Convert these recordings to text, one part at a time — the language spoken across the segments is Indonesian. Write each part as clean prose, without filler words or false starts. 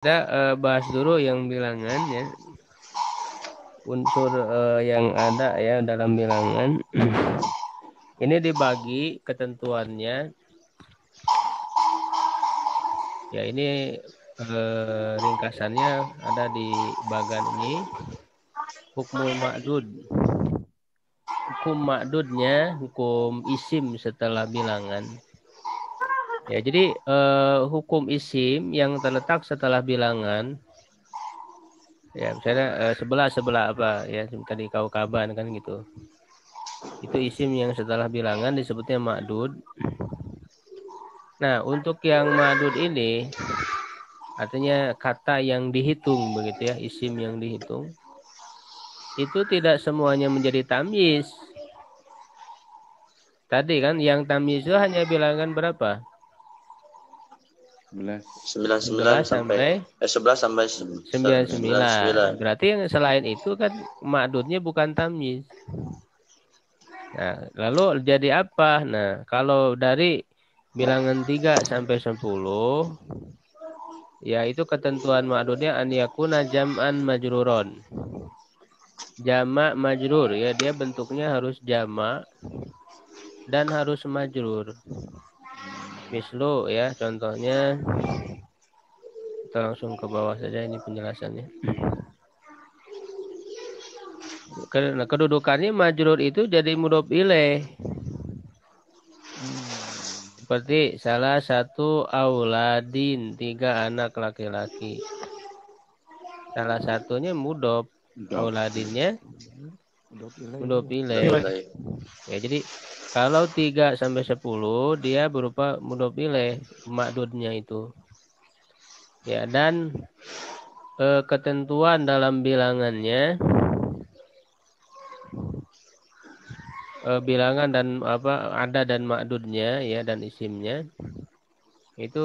Kita bahas dulu yang bilangan ya. Unsur yang ada ya dalam bilangan. Ini dibagi ketentuannya. Ya ini ringkasannya ada di bagan ini. Hukmul ma'dud. Hukum ma'dudnya hukum isim setelah bilangan. Ya jadi hukum isim yang terletak setelah bilangan. Ya misalnya sebelah apa ya tadi kau kaban kan gitu. Itu isim yang setelah bilangan disebutnya ma'dud. Nah, untuk yang ma'dud ini artinya kata yang dihitung begitu ya, isim yang dihitung. Itu tidak semuanya menjadi tamyiz. Tadi kan yang tamyiz itu hanya bilangan berapa? 99 11 sampai sampai 11 sampai 99. 99. Berarti yang selain itu kan ma'dudnya bukan tamyiz. Nah, lalu jadi apa? Nah, kalau dari bilangan 3 sampai 10 ya itu ketentuan ma'dudnya an yakuna jam'an majruron. Jamak majrur ya dia bentuknya harus jamak dan harus majrur. Mislu ya contohnya kita langsung ke bawah saja ini penjelasannya. Karena kedudukannya majrur itu jadi mudhof ilaih. Seperti salah satu auladin 3 anak laki-laki. Salah satunya mudhof, auladinnya mudhof ilaih. Ya, jadi kalau 3 sampai 10 dia berupa mudhof ilaih ma'dudnya itu. Ya, dan ketentuan dalam bilangannya bilangan dan apa ada dan ma'dudnya ya dan isimnya itu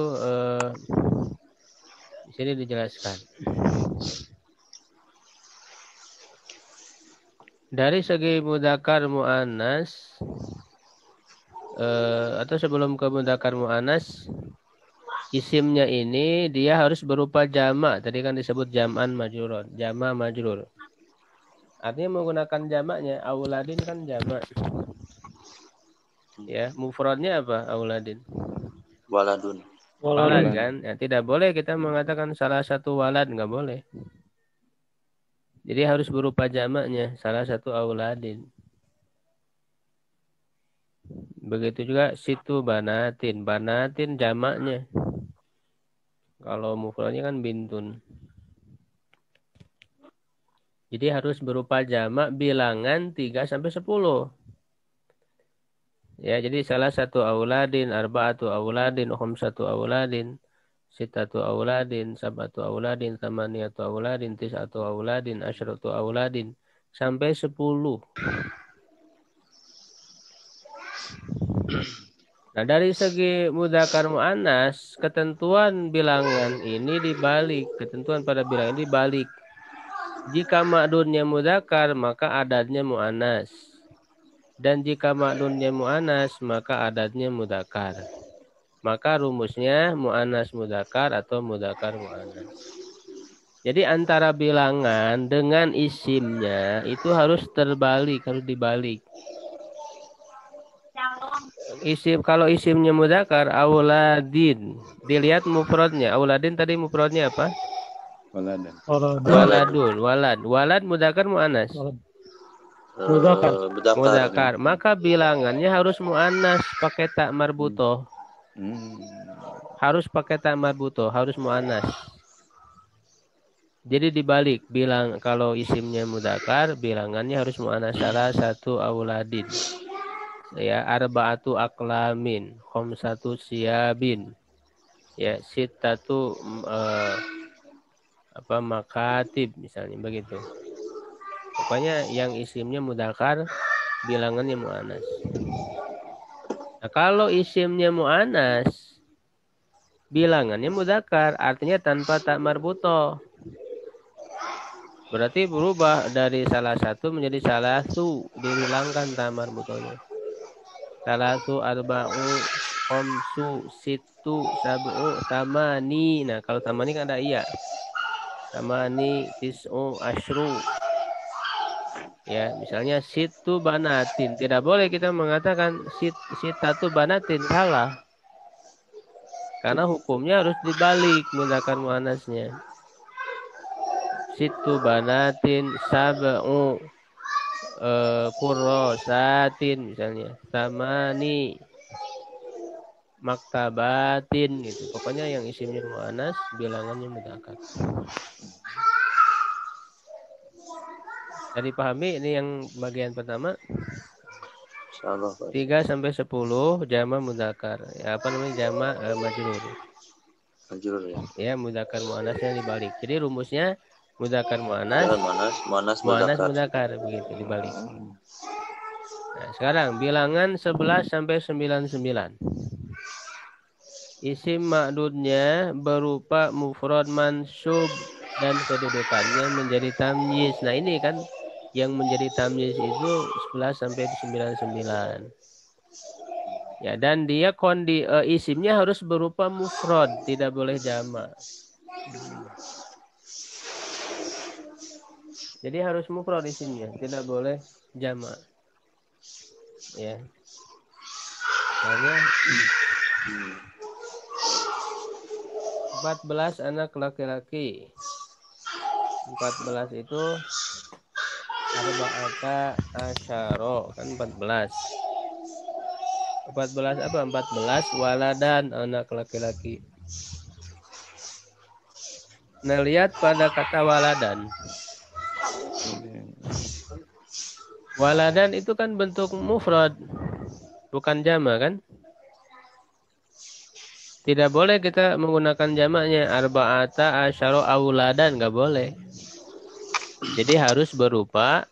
di sini dijelaskan. Dari segi mudzakkar muannas atau sebelum ke mudzakkar muannas isimnya ini dia harus berupa jamak. Tadi kan disebut jam'an majrur, jamak majrur. Artinya menggunakan jamaknya auladin kan jamak. Ya, mufradnya apa auladin? Waladun. Walad kan? Ya, tidak boleh kita mengatakan salah satu walad, nggak boleh. Jadi harus berupa jamaknya, salah satu auladin. Begitu juga situ banatin, banatin jamaknya. Kalau mufradnya kan bintun. Jadi harus berupa jamak bilangan 3 sampai 10. Ya, jadi salah satu auladin, arba'atu auladin, khamsatu auladin, sittatu auladin, sab'atu auladin, thamaniyatu auladin, tis'atu auladin, asyratu auladin sampai 10. Nah, dari segi mudzakkar muannas, ketentuan bilangan ini dibalik, ketentuan pada bilangan ini dibalik. Jika ma'dudnya mudzakkar, maka adatnya muannas. Dan jika ma'dudnya muannas, maka adatnya mudzakkar. Maka rumusnya muannas mudzakkar atau mudzakkar muannas. Jadi antara bilangan dengan isimnya itu harus terbalik, harus dibalik. Isim kalau isimnya mudzakkar auladin. Dilihat mufradnya. Auladin tadi mufradnya apa? Waladun, walad. Walad mudzakkar muannas. Mudzakkar. Maka bilangannya harus muannas pakai tak marbutoh. Harus pakai tak marbutoh, harus muannas. Jadi dibalik, bilang kalau isimnya mudzakkar, bilangannya harus muannas salah satu auladin. Ya, arba'atu aklamin, khamsatu siyabin. Ya, sittatu makatib misalnya begitu. Pokoknya yang isimnya mudzakkar, bilangannya muannas. Nah, kalau isimnya muannas, bilangannya mudzakkar, artinya tanpa tak marbutoh. Berarti berubah dari salah satu menjadi salah su, dihilangkan tak marbutohnya. Salah su arba'u Khamsu, situ, sab'u, tamani. Nah, kalau tamani kan ada iya. Tamani, tis'u, asyru. Ya, misalnya situ banatin. Tidak boleh kita mengatakan sitatu banatin. Salah. Karena hukumnya harus dibalik mudzakkar muannasnya. Situ banatin sab'u kurrosatin misalnya. Tamani maktabatin gitu. Pokoknya yang isimnya muannas bilangannya mudzakkar. Jadi pahami ini yang bagian pertama. Insyaallah, Pak. 3 sampai 10 jama mudzakkar. Ya, apa namanya jama majrur. Majrur ya. Ya, mudzakkar muannasnya dibalik. Jadi rumusnya mudzakkar muannas, Muannas muannas mudzakkar. mudzakkar begitu dibalik. Nah, sekarang bilangan 11 sampai 99. Isim ma'dudnya berupa mufrad mansub dan kedudukannya menjadi tamyiz. Nah, ini kan yang menjadi tamyiz itu 11 sampai 99. Ya, dan dia isimnya harus berupa mufrad, tidak boleh jama'. Jadi harus mufrad isimnya, tidak boleh jama'. Ya. Misalnya 14 anak laki-laki. 14 itu arba'ata asyara kan 14. 14 apa? 14 waladan anak laki-laki. Nah, lihat pada kata waladan. Waladan itu kan bentuk mufrad, bukan jama' kan? Tidak boleh kita menggunakan jamaknya arba'ata asyara auladan, nggak boleh. Jadi harus berupa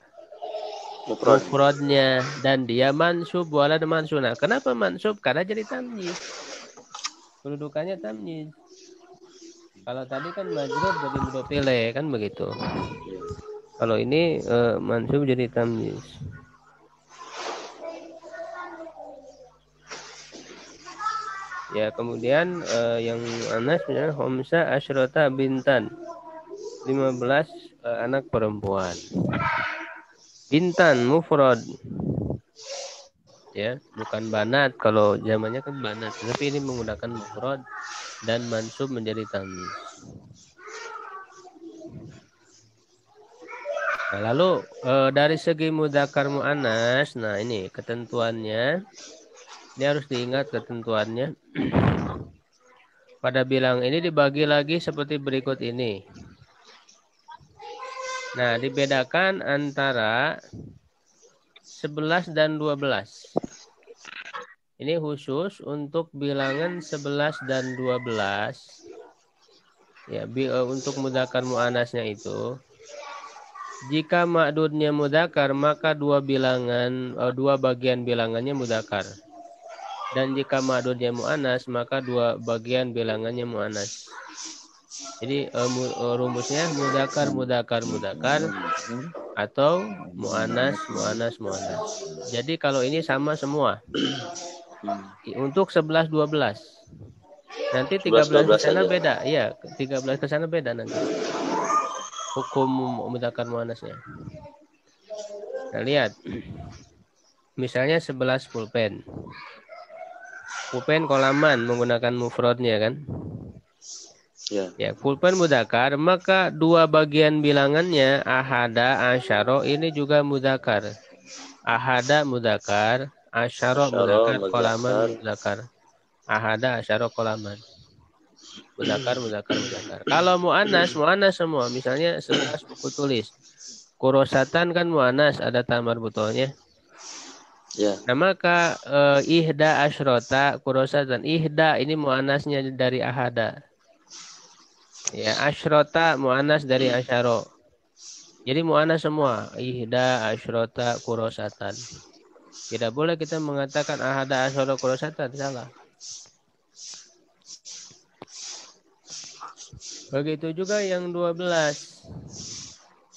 mufradnya dan dia mansub walad mansub. Nah, kenapa mansub? Karena jadi tamyiz. Kedudukannya tamyiz. Kalau tadi kan majrur jadi mudhof ilaih kan begitu. Kalau ini mansub jadi tamyiz. Ya, kemudian yang anas ya khamsa asyrata bintan. 15 anak perempuan. Bintan mufrad. Ya, bukan banat. Kalau zamannya kan banat, tapi ini menggunakan mufrad dan mansub menjadi tamyiz. Nah, lalu dari segi mudzakkar muannas, nah ini ketentuannya. Ini harus diingat ketentuannya. Pada bilang ini dibagi lagi seperti berikut ini. Nah, dibedakan antara 11 dan 12. Ini khusus untuk bilangan 11 dan 12. Ya, untuk mudzakkar muannasnya itu. Jika ma'dudnya mudzakkar, maka dua bagian bilangannya mudzakkar. Dan jika ma'dudnya mu'annas, maka dua bagian bilangannya mu'annas. Jadi rumusnya mudzakkar atau mu'annas. Jadi kalau ini sama semua. Untuk 11 12. Nanti 13 ke sana beda. Iya, 13 ke sana beda nanti. Hukum mudzakkar muannasnya. Nah, lihat. Misalnya 11 pulpen. Pulpen kolaman menggunakan mufradnya kan? Ya, pulpen mudzakkar, maka dua bagian bilangannya ahada, asyara ini juga mudzakkar. Ahada mudzakkar, asyara mudzakkar, kolaman mudzakkar. Ahada, asyara, kolaman. Mudzakkar. Kalau muannas semua. Misalnya 11 buku tulis. Kurosatan kan muannas, ada tamar butolnya. Ya. Nah, maka ihda asyrota kurosatan. Ihda ini muannasnya dari ahada. Ya, asyrota muannas dari asyara. Jadi muannas semua. Ihda asyrota kurosatan. Tidak boleh kita mengatakan ahada asyara kurosatan, salah. Begitu juga yang 12.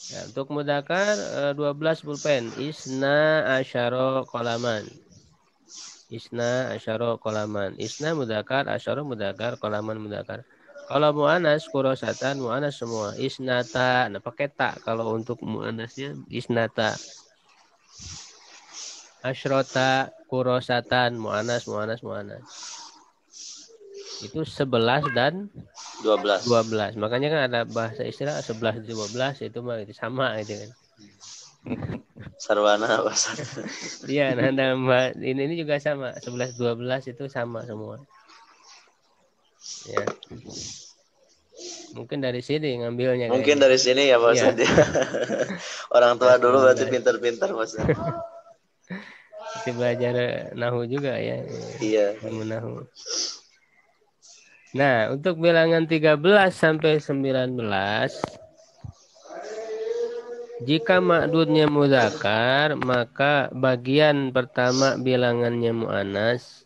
Ya, untuk mudzakkar 12 pulpen. Isna asyara kolaman. Isna asyara qalaman. Isna mudzakkar, asyara mudzakkar, qalaman mudzakkar. Kalau muannas kurosatan muannas semua. Isnata, nah pakai ta kalau untuk muannasnya isnata. Asyrota kurosatan muannas. Itu 11 dan 12. Makanya kan ada bahasa istilah 11 12 itu mah itu sama gitu kan. Sarwana bahasa. Iya, nah ini juga sama. 11 12 itu sama semua. Ya. Mungkin dari sini ngambilnya Mungkin kayaknya. dari sini ya Pak Iya. Ustadz. Orang tua dulu berarti pintar-pintar Mas. Berarti belajar nahu juga ya. Iya. Ilmu nahu. Nah, untuk bilangan 13 sampai 19 jika ma'dudnya mudzakkar, maka bagian pertama bilangannya muannas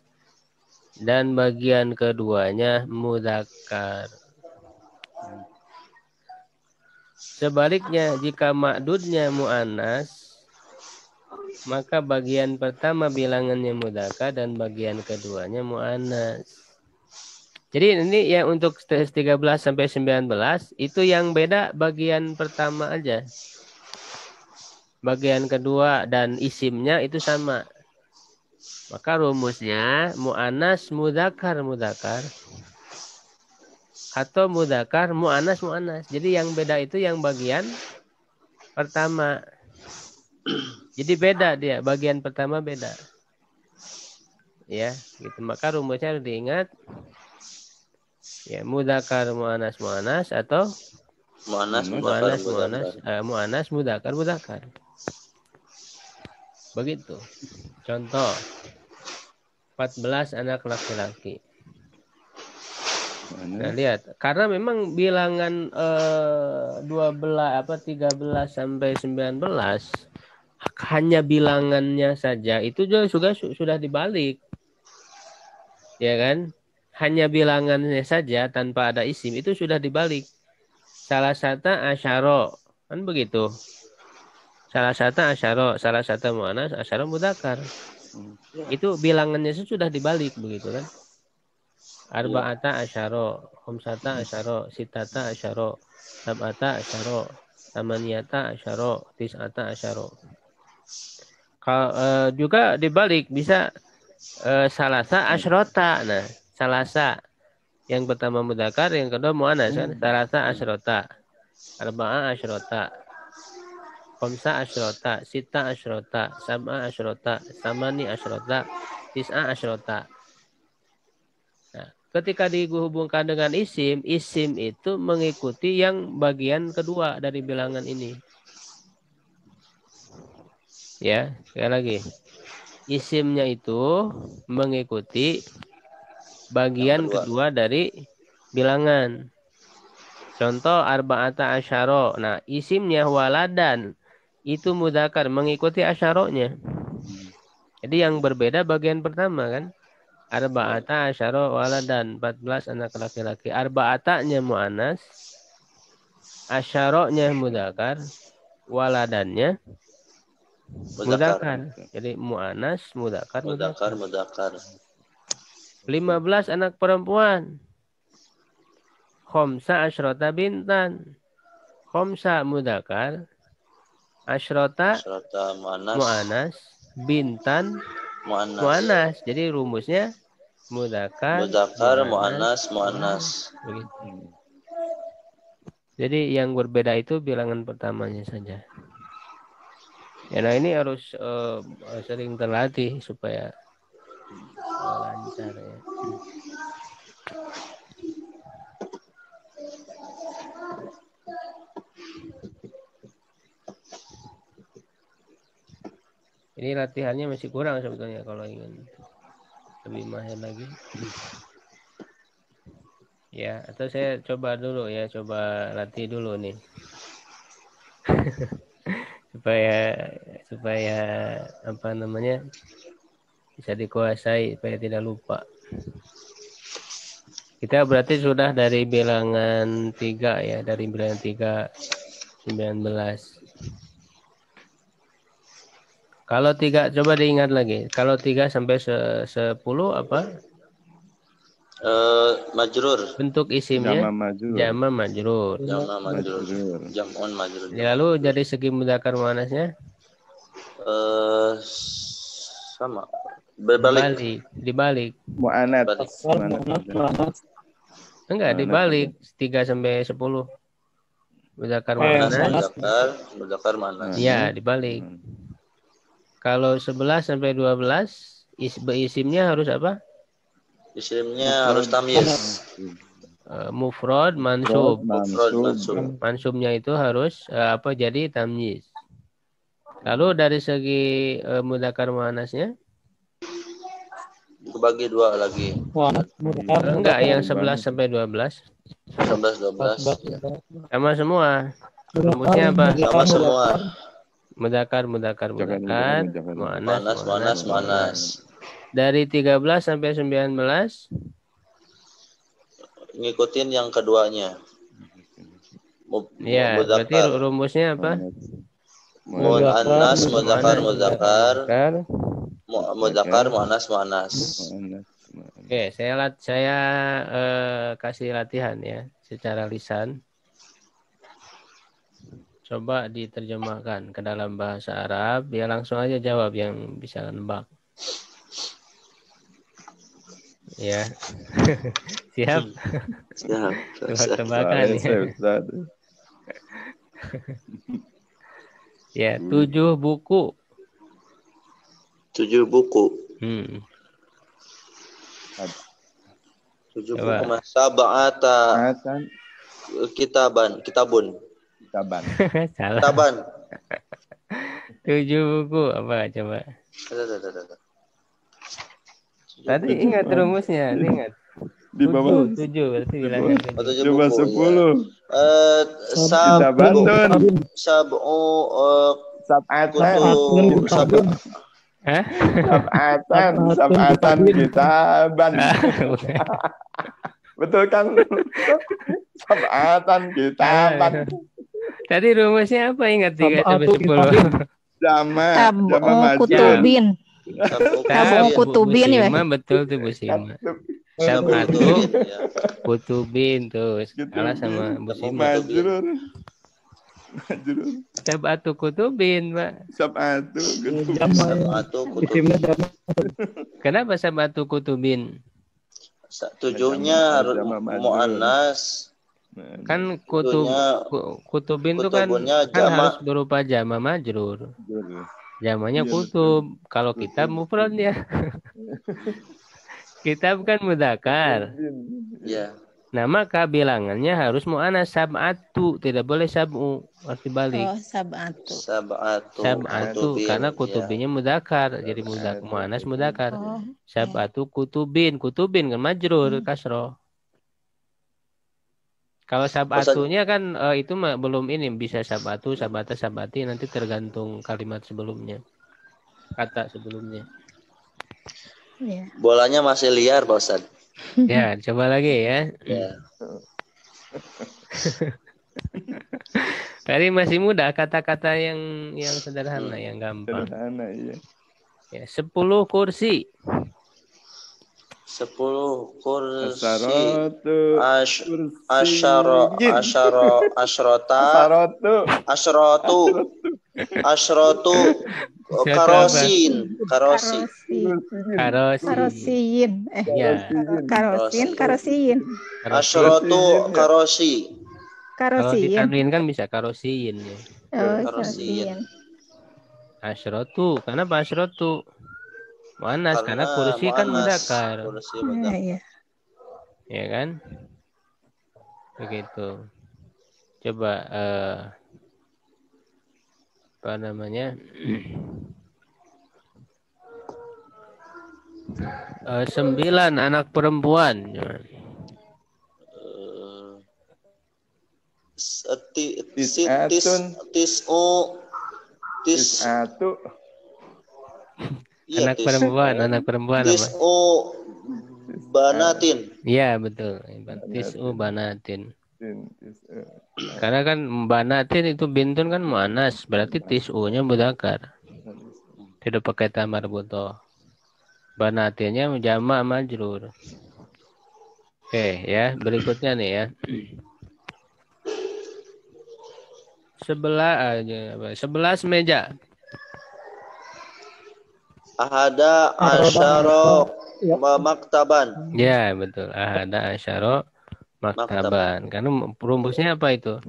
dan bagian keduanya mudzakkar. Sebaliknya, jika ma'dudnya muannas, maka bagian pertama bilangannya mudzakkar dan bagian keduanya muannas. Jadi ini yang untuk 13 sampai 19 itu yang beda bagian pertama aja. Bagian kedua dan isimnya itu sama. Maka rumusnya mu'annas mudzakkar atau mudzakkar mu'annas. Jadi yang beda itu yang bagian pertama. Jadi beda dia, bagian pertama beda. Ya, gitu. Maka rumusnya harus diingat. Ya, mudzakkar mu'annas atau mu'annas mudzakkar. Begitu. Contoh 14 anak laki-laki. Nah, lihat, karena memang bilangan 13 sampai 19 hanya bilangannya saja itu juga sudah dibalik. Ya kan? Hanya bilangannya saja tanpa ada isim itu sudah dibalik. Salah satu asyara, kan begitu. Salah satu muannas, asyara mudzakkar. Itu bilangannya sudah dibalik begitu kan? Arba'ata asyara, khamsata asyara, sittata asyara, sab'ata asyara, tamaniyata asyara, tis'ata asyara. Juga dibalik bisa salasa asyrota. Nah, salasa yang pertama mudzakkar, yang kedua muannas kan? Salasa asyrota, arba'a asyrota, khamsa asyrota, sitta asyrota, sab'a asyrota, samani asyrota, tis'a asyrota. Nah, ketika dihubungkan dengan isim itu mengikuti yang bagian kedua dari bilangan ini. Ya, sekali lagi. Isimnya itu mengikuti bagian kedua dari bilangan. Contoh arba'ata asyara. Nah, isimnya waladan itu mudzakkar mengikuti asyaronya. Jadi yang berbeda bagian pertama kan. Arba'ata asyara waladan, 14 anak laki-laki. Arba'atanya muannas, asyaranya mudzakkar, waladannya mudzakkar. Jadi muannas, mudzakkar. 15 anak perempuan. Khamsa asyrota bintan. Khamsa mudzakkar, asyrota muannas, bintan muannas. Jadi rumusnya mudzakkar muannas. Jadi yang berbeda itu bilangan pertamanya saja. Ya, nah ini harus sering terlatih supaya lancar ya. Ini latihannya masih kurang sebetulnya kalau ingin lebih mahir lagi. Ya, atau saya coba dulu ya, coba latih dulu nih. supaya apa namanya? Bisa dikuasai supaya tidak lupa. Kita berarti sudah dari bilangan 3 ya, dari bilangan 3 19. Kalau 3 coba diingat lagi. Kalau 3 sampai 10 apa? Majrur. Bentuk isimnya jama majrur. Jama majrur. Jam'un majrur. Lalu dari segi mudzakkar muannasnya sama. Berbalik. Dibalik. Mu'anat. Enggak, dibalik 3 sampai 10. Mudzakkar muannas. Mudzakkar muannas. Iya, dibalik. Kalau 11 sampai 12 isimnya harus apa? Isimnya harus tamyiz. Mufrad mansub. Mansubnya itu harus jadi tamyiz. Lalu dari segi mudzakkar muannasnya dibagi 2 lagi. Enggak, yang 11 sampai 12. 11 12 ya. Sama semua. Rumusnya apa? Sama semua. Mudzakkar, muannas. Dari 13 sampai 19 ngikutin yang keduanya. Iya, berarti rumusnya apa? Muannas, mudzakkar, muannas. Oke, saya kasih latihan ya secara lisan. Coba diterjemahkan ke dalam bahasa Arab. Ya langsung aja jawab yang bisa nebak. Ya. Siap? Siap. Tebak-tebakan ya. Ya, 7 buku. 7 buku. 7 buku mas. Sab'ata kitabun. Salah. Kitaban. 7 buku apa coba? Tadi ingat rumusnya, ingat. Di bawah 7 berarti bilangnya 7. Coba 10. Sab'atun Sab'atan kitaban. Betul kan? Sab'atan kitaban. Tadi rumusnya apa ingat 3 sampai 10? Jama kutubin. Kutubin ya. Betul tuh Bu Sima. Sab'atu kutubin tuh. Kalah sama Bu Sima. Majrur. Sab'atu kutubin, Pak. Sab'atu kutubin. Kenapa sab'atu kutubin? 7-nya muannas. Kan kutubin itu kan harus berupa jama majrur. Jamanya kutub. Kalau kitab mufrad ya. Kitab kan mudzakkar. Ya. Nah, maka bilangannya harus mu'annas sab'atu, tidak boleh sab'u, harus dibalik. Sab'atu karena kutubinya mudzakkar, jadi mu'annas mudzakkar. Sab'atu kutubin kan majrur kasroh. Kalau sab'atunya kan itu belum ini, bisa sab'atu, sab'ata, sab'ati, nanti tergantung kalimat sebelumnya. Kata sebelumnya. Bolanya masih liar, Pak Ustaz. Ya, coba lagi ya. Tadi masih mudah, kata-kata yang sederhana, yang gampang. Sederhana, iya. Ya, 10 kursi. 10 kursi. Asyratu karosin. Asyratu karosi. Kalau ditanwin kan bisa karosin ya. Karosin. Asyratu, kenapa asyratu? Muannas karena kursi kan mudzakkar. Ya kan? Begitu. Coba apa namanya? 9 anak perempuan. Anak perempuan apa? Banatin. Iya, betul. Banatin. Karena kan banatin itu bintun kan muannas, berarti tis'u-nya mudzakkar. Tidak pakai ta marbutoh. Banatilnya jamak majrur. Oke ya, berikutnya nih ya. Sebelas meja. Ahada asyara maktaban. Ya, betul. Ahada asyara maktaban. Karena rumusnya apa itu?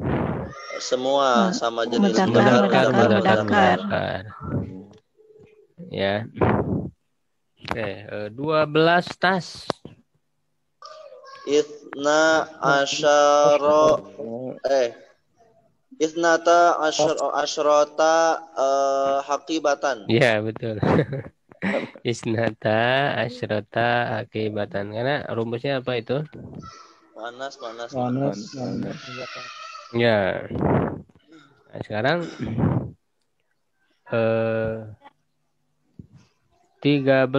Semua sama jenis Mudzakkar. Ya. Oke, 12 tas. Ithna asyara Ithnata asyrota hakibatan. Ya, betul. Isnata asyrota akibatan. Karena rumusnya apa itu? Manas. Ya. Nah, sekarang 13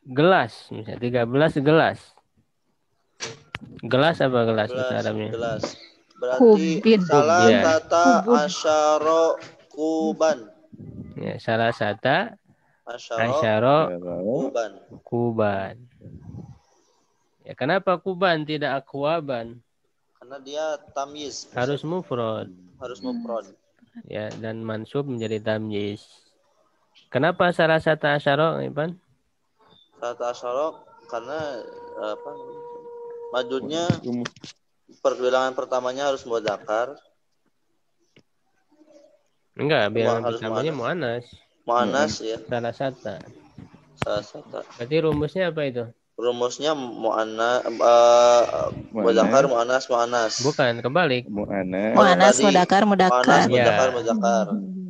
gelas, misalnya 13 gelas. Gelas apa gelas bahasa Arabnya? Gelas. Berarti Kubin. salah Ya. tata asyara kuban. Ya, salah satu Asyara asyara kuban. Ya, kenapa kuban tidak akwaban? Karena dia tamyiz. Harus mufrad. Ya, dan mansub menjadi tamyiz. Kenapa salah satu asyara, Ipan? Tata asyara karena majudnya perbilangan pertamanya harus mudzakkar. Enggak, bilangan pertamanya muannas. Muannas ya. Salah satu. Berarti rumusnya apa itu? Rumusnya muannas mudzakkar muannas. Bukan, kebalik. Muannas mudzakkar.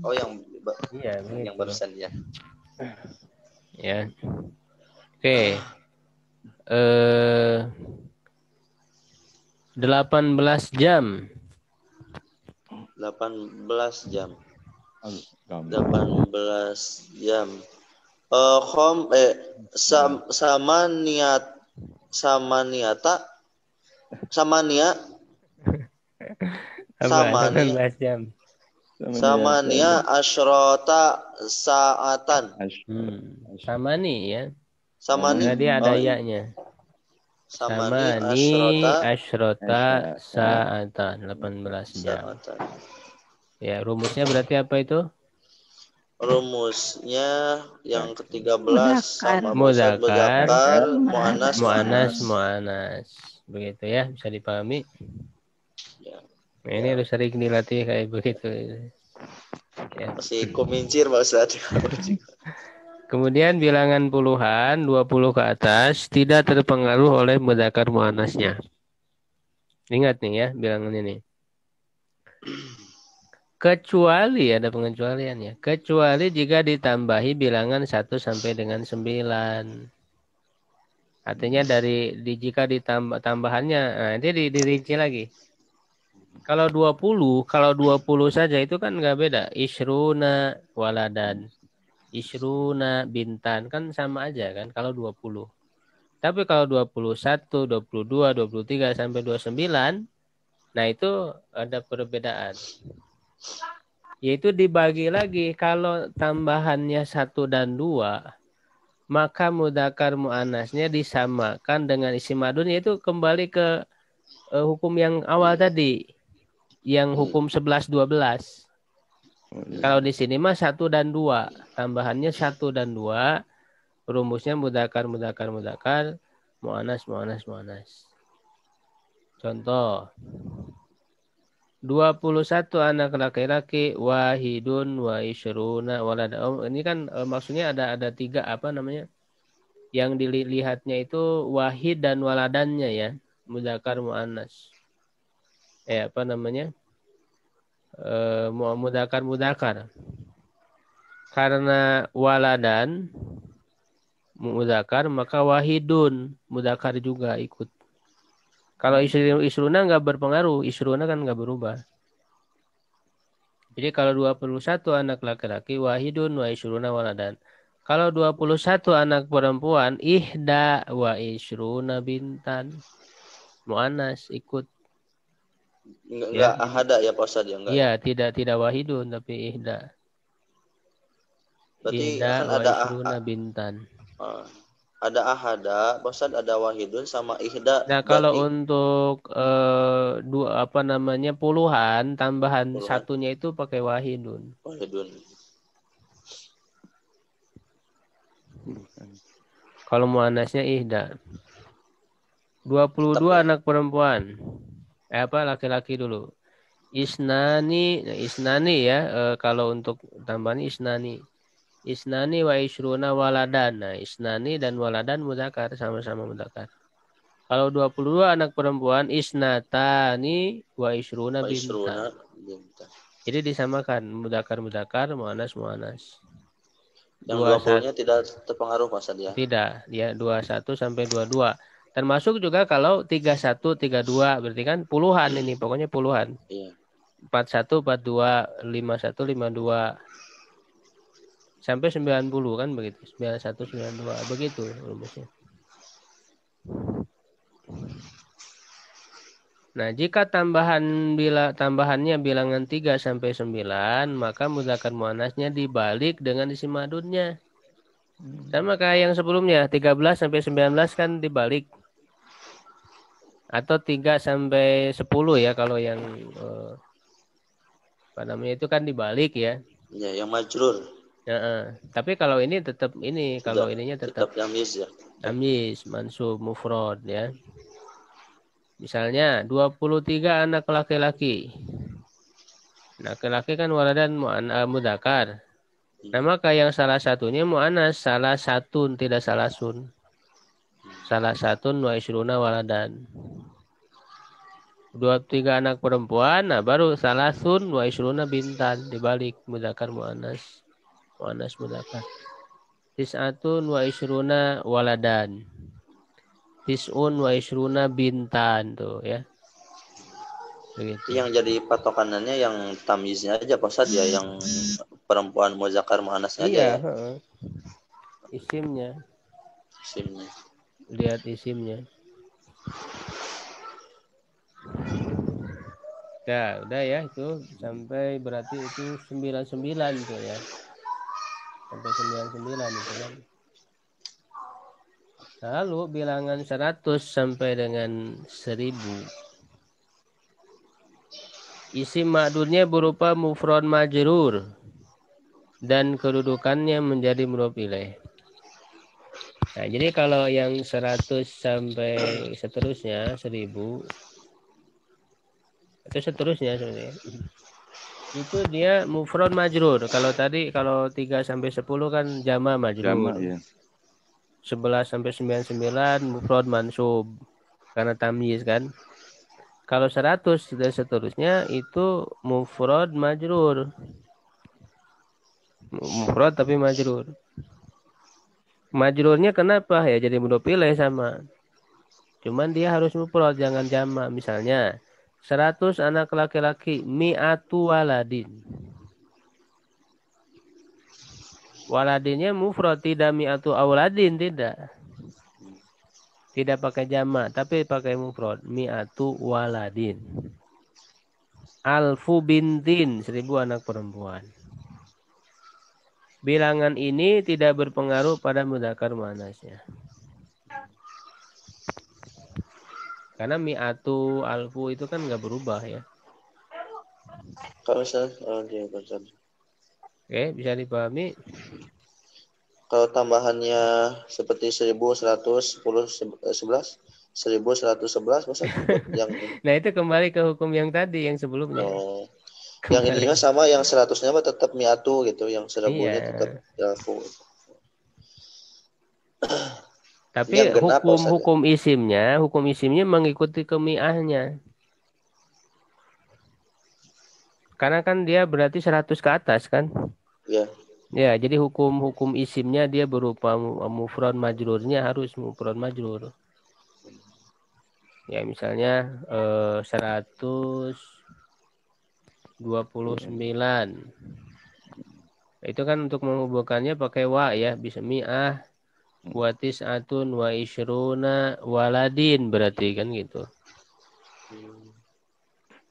Oh, yang barusan ya. Ya. Oke. 18 jam. 18 jam. Samania asyrota sa'atan. Samani ya. Samani. Jadi ada ya-nya. Samani asyrota sa'atan. 18 jam. Ya, rumusnya berarti apa itu? Rumusnya yang ke-13 sama mudzakkar, muannas. Begitu ya, bisa dipahami. Ya. Nah, ini harus sering dilatih kayak begitu. Ya. Masih kumincir Pak Ustaz. Kemudian bilangan puluhan 20 ke atas tidak terpengaruh oleh mudzakkar muannasnya. Ingat nih ya bilangan ini. Kecuali ada pengecualiannya. Kecuali jika ditambahi bilangan 1 sampai dengan 9. Artinya jika ditambah tambahannya, nah nanti dirinci lagi. Kalau 20 saja itu kan nggak beda. Isruna waladan. Isruna bintan kan sama aja kan kalau 20. Tapi kalau 21, 22, 23 sampai 29, nah itu ada perbedaan. Yaitu dibagi lagi kalau tambahannya 1 dan 2, maka mudzakkar muannasnya disamakan dengan isim madun, yaitu kembali ke hukum yang awal tadi, yang hukum 11 12. Kalau di sini mah 1 dan 2, tambahannya 1 dan 2, rumusnya mudzakkar muannas. Contoh 21 anak laki-laki, wahidun wa isyruna walad. Ini kan maksudnya ada 3 apa namanya? Yang dilihatnya itu wahid dan waladannya ya, mudzakkar muannas. Apa namanya? Mudzakkar. Karena waladan mudzakkar, maka wahidun mudzakkar juga ikut. Kalau isruna nggak berpengaruh, isruna kan nggak berubah. Jadi kalau 21 anak laki-laki, wahidun wa isruna waladan. Kalau 21 anak perempuan, ihda wa isruna bintan. Mu'anas ikut. Enggak ahada ya Pak Ustaz ya enggak. Iya, tidak wahidun tapi ihda. Berarti Ihda kan wa ada isruna bintan. ada ahada, Ustaz, ada wahidun sama ihda. Nah, kalau Berarti untuk dua apa namanya puluhan, tambahan puluhan satunya itu pakai wahidun. wahidun. Kalau muannasnya ihda. 22 Tetap ya. anak perempuan. Apa laki-laki dulu. Isnani, nah, isnani ya. Kalau untuk tambahan isnani. Isnani wa isruna waladan. Nah, isnani dan waladan mudzakkar, sama-sama mudzakkar. Kalau 22 anak perempuan, isnatani wa isruna Wa isruna bintan. bintan. Jadi disamakan mudzakkar, muannas, muannas. Yang 21 20-nya tidak terpengaruh Pak Ustaz ya. tidak, dia 21 sampai 22. Termasuk juga kalau 31, 32 berarti kan puluhan ini, pokoknya puluhan. Iya. 41, 42, 51, 52 sampai 90 kan begitu. 91, 92 begitu rumusnya. Nah, jika tambahannya bilangan 3 sampai 9, maka mudzakkar muannasnya dibalik dengan isim madunnya. Sama kayak yang sebelumnya, 13 sampai 19 kan dibalik. Atau 3 sampai 10 ya kalau yang apa namanya itu kan dibalik ya. Ya, yang majrur. Tapi kalau ini tetap ini, kalau ininya tetap tamyiz ya. tamyiz, mansub, mufrad ya. Misalnya 23 anak laki-laki. Laki-laki kan waladan mudzakkar. Nah, maka yang salah satunya muannas, salah satun tidak salah sun. Salah satun wa isruna waladan. 23 anak perempuan, nah baru salah sun wa isruna bintan dibalik mudzakkar muannas. Muannas mudzakkar. Tis'atun wa isruna waladan. Tis'un wa isruna bintan tuh ya. Begitu. Yang jadi patokanannya yang tamyiznya aja Pak Ustaz ya, yang perempuan muzakkar muannasnya aja ya. Isimnya. Isimnya. Lihat isimnya. Ya, udah ya itu sampai berarti itu 99 tuh ya. Sampai 99 itu kan. Lalu bilangan 100 sampai dengan 1000. Isim ma'dudnya berupa mufrad majrur dan kedudukannya menjadi mudhof ilaih. Nah, jadi kalau yang 100 sampai seterusnya 1000 itu seterusnya sebenarnya. Itu dia mufrad majrur. Kalau 3 sampai 10 kan jama majrur. Jama ya. 11 sampai 99 mufrad mansub karena tamyiz kan. Kalau 100 dan seterusnya itu mufrad majrur. Mufrad tapi majrur. Majrurnya kenapa ya jadi mudhof ilaih sama. Cuman dia harus mufrad jangan jama. Misalnya 100 anak laki-laki mi'atu waladin. Waladinnya mufrad tidak mi'atu auladin tidak. Tidak pakai jama tapi pakai mufrad mi'atu waladin. Alfu bintin 1000 anak perempuan. Bilangan ini tidak berpengaruh pada mudzakkar muannasnya. Karena mi'atu alfu itu kan nggak berubah ya. Kalau Ustaz, dia Ustaz. Oke, bisa dipahami? Kalau tambahannya seperti 1110 11 1111 Ustaz yang Nah, itu kembali ke hukum yang tadi yang sebelumnya. yang ininya sama, yang 100-nya mah tetap mi'atu gitu, yang 1000-nya Iya. tetap alfu. Tapi Yang genap, hukum isimnya mengikuti kemiahnya. Karena kan dia berarti 100 ke atas kan? Ya. Ya, jadi hukum isimnya dia berupa mufrad majrurnya harus mufrad majrur. Ya, misalnya 129. Itu kan untuk menghubungkannya pakai wa ya, bisa mi'ah wa tis'atun wa isyruna waladin berarti kan gitu.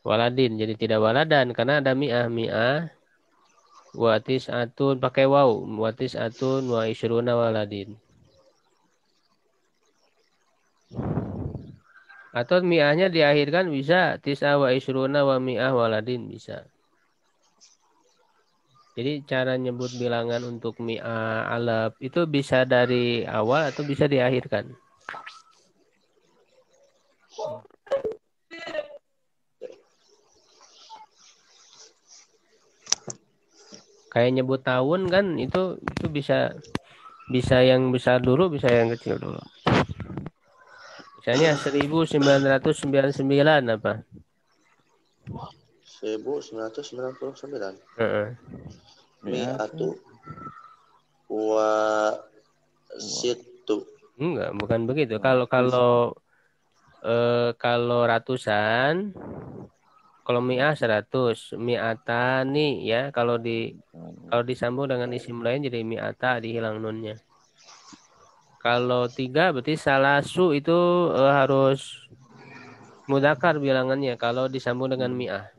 Waladin jadi tidak waladan karena ada mi'ah watis atun pakai waw, watis atun wa isyruna waladin. Atau mi'ahnya diakhirkan bisa tis'a wa isyruna wa mi'ah waladin bisa. Jadi cara nyebut bilangan untuk mi'ah alaf itu bisa dari awal atau bisa diakhirkan. Kayak nyebut tahun kan itu bisa yang besar dulu, bisa yang kecil dulu. Misalnya 1999 apa? 1999. Heeh. Mi'atu wa situ. Enggak, bukan begitu. Kalau ratusan, kalau mi'ah 100, mi'atani ya. Kalau disambung dengan isim lain jadi mi'ata, dihilang nunnya. Kalau 3 berarti salasu itu harus mudzakkar bilangannya kalau disambung dengan mi'ah.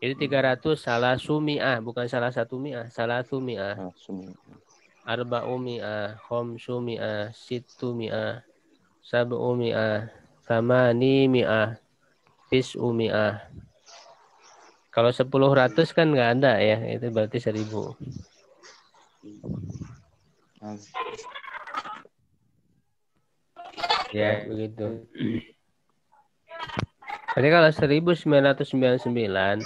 Jadi 300 salasu mi'ah, bukan salah satu mi'ah, salasu mi'ah. Arba'u mi'ah, khamsu mi'ah, sittu mi'ah, sab'u mi'ah, thamani mi'ah, tis'u mi'ah. Kalau 10 ratus kan nggak ada ya, itu berarti 1000. Ya, begitu. Jadi kalau 1999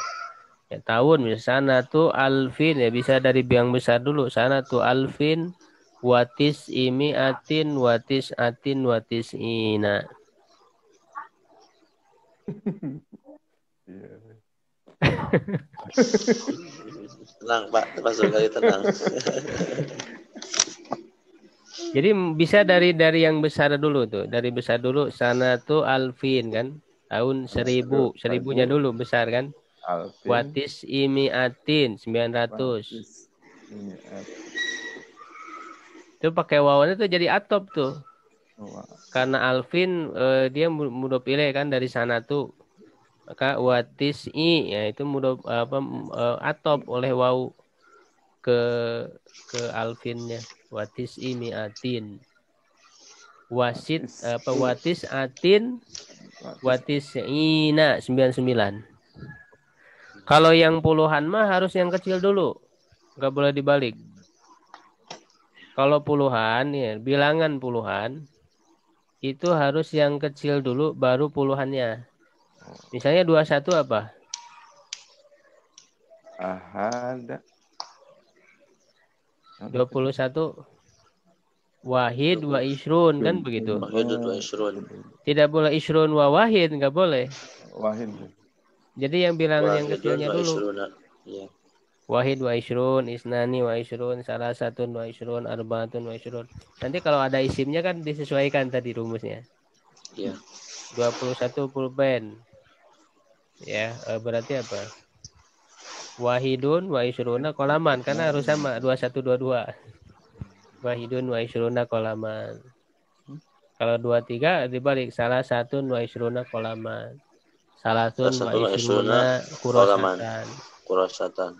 ya tahun misalnya tuh alfin ya bisa dari yang besar dulu. Sana tuh alfin watis imiatin watis atin watis ina. Tenang Pak, masuk kali tenang. Jadi bisa dari yang besar dulu tuh. Dari besar dulu sana tuh alfin kan. Tahun 1000. 1000-nya dulu besar kan. Alvin. Watis imiatin 900. Itu pakai wawan itu jadi atop tuh. Karena alfin dia mudah pilih kan dari sana tuh. Maka watis ya itu mudah atop oleh waw ke alfinnya. Watis imiatin. Watis atin watis ina 99. Kalau yang puluhan mah harus yang kecil dulu. Nggak boleh dibalik. Kalau puluhan ya, bilangan puluhan itu harus yang kecil dulu baru puluhannya. Misalnya 21 apa? Ahad. 21 wahid wa isrun kan begitu. Wahid wa isrun. Tidak boleh isrun wa wahid, nggak boleh. Wahid. Jadi yang bilangan yang kecilnya dulu. Ya. Wahid wa isrun, isnani wa isrun, salah satun wa isrun, arbaatun wa isrun. Nanti kalau ada isimnya kan disesuaikan tadi rumusnya. Iya. 21 pulpen. Ya, berarti apa? Wahidun wa isruna kolaman karena harus sama 2122. Wahidun wa isruna kolaman. Kalau 23 dibalik salah satu wa isruna kolaman. Salatun wa isruna kurasatan.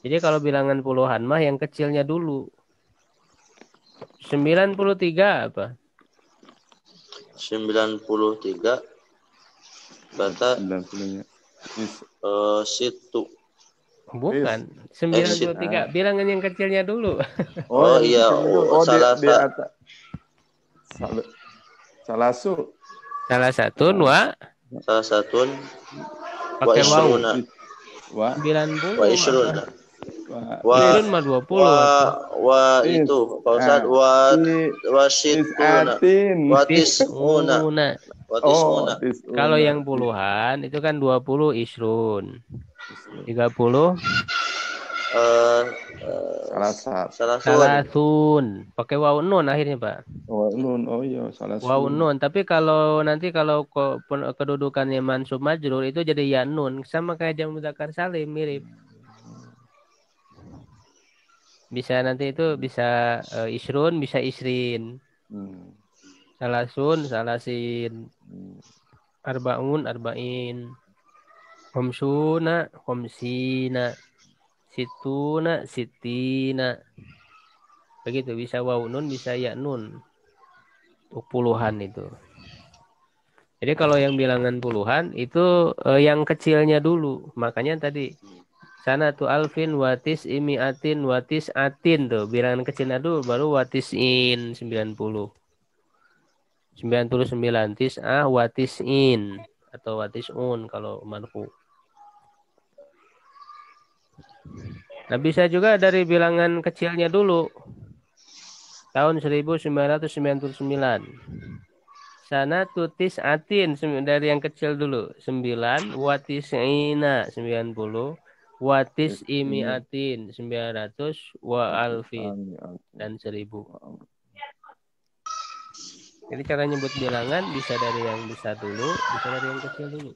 Jadi kalau bilangan puluhan mah yang kecilnya dulu. 93 apa? 93 kata situ. Bukan. 93 bilangan yang kecilnya dulu. Oh iya. Salah satu wa pakai waw. 90 wa isruna. Isrun mah 20. Wa itu Pak Ustaz wa situna. Wa tisuna. Kalau yang puluhan itu kan 20 isrun. 30 salasun. Pakai waw nun akhirnya, Pak. Waw nun. Oh iya, salasun. Waw nun, tapi kalau kedudukannya mansub majrur itu jadi ya nun, sama kayak jamak mudzakkar salim, mirip. Bisa nanti itu bisa isrun, bisa isrin. Salasun, salasin. Arbaun, arba'in. Khamsuna, khamsina. situna, sitina. Begitu, bisa waw nun, bisa ya nun. Untuk puluhan itu. Jadi kalau yang bilangan puluhan itu yang kecilnya dulu. Makanya tadi sana tuh alfin watis imiatin watis atin tuh bilangan kecilnya dulu baru watis in 90. 99 tis'ah watis in atau watis un kalau marfu. Nah bisa juga dari bilangan kecilnya dulu. Tahun 1999. Sana tutis atin dari yang kecil dulu 9 watis ina 90 watis imiatin 900 wa alfin dan 1000. Jadi cara nyebut bilangan bisa dari yang besar dulu, bisa dari yang kecil dulu.